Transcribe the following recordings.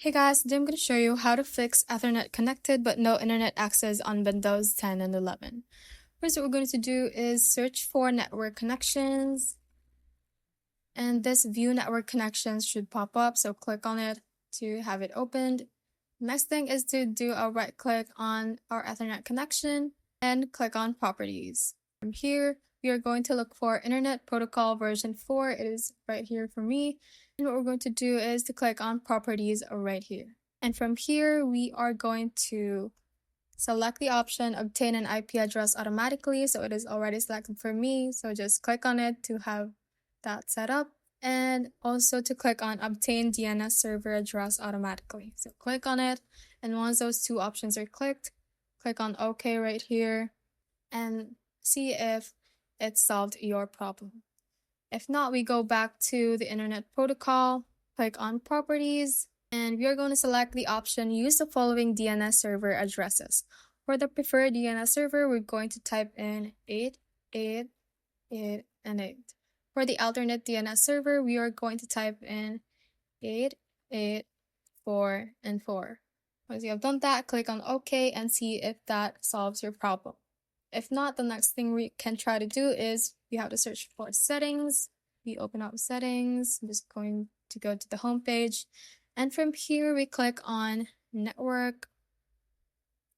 Hey guys, today I'm going to show you how to fix Ethernet connected but no internet access on Windows 10 and 11. First, what we're going to do is search for network connections, and this view network connections should pop up, so click on it to have it opened. Next thing is to do a right click on our Ethernet connection and click on properties. From here, we are going to look for Internet Protocol version 4. It is right here for me. And what we're going to do is to click on properties right here. And from here, we are going to select the option obtain an IP address automatically. So it is already selected for me. So just click on it to have that set up. And also to click on obtain DNS server address automatically. So click on it. And once those two options are clicked, click on OK right here and see if it solved your problem. If not, we go back to the Internet Protocol, click on Properties, and we are going to select the option use the following DNS server addresses. For the preferred DNS server, we're going to type in 8, 8, 8, and 8. For the alternate DNS server, we are going to type in 8, 8, 4, and 4. Once you have done that, click on OK and see if that solves your problem. If not, the next thing we can try to do is we have to search for settings. We open up settings. I'm just going to go to the home page. And from here, we click on network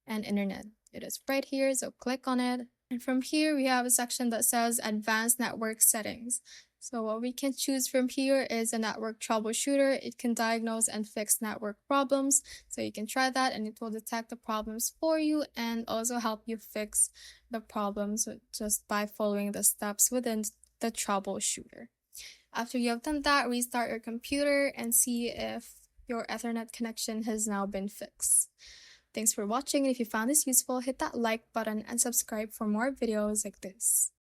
and internet. It is right here, so click on it. And from here, we have a section that says advanced network settings. So what we can choose from here is a network troubleshooter. It can diagnose and fix network problems. So you can try that and it will detect the problems for you and also help you fix the problems just by following the steps within the troubleshooter. After you have done that, restart your computer and see if your Ethernet connection has now been fixed. Thanks for watching, and if you found this useful, hit that like button and subscribe for more videos like this.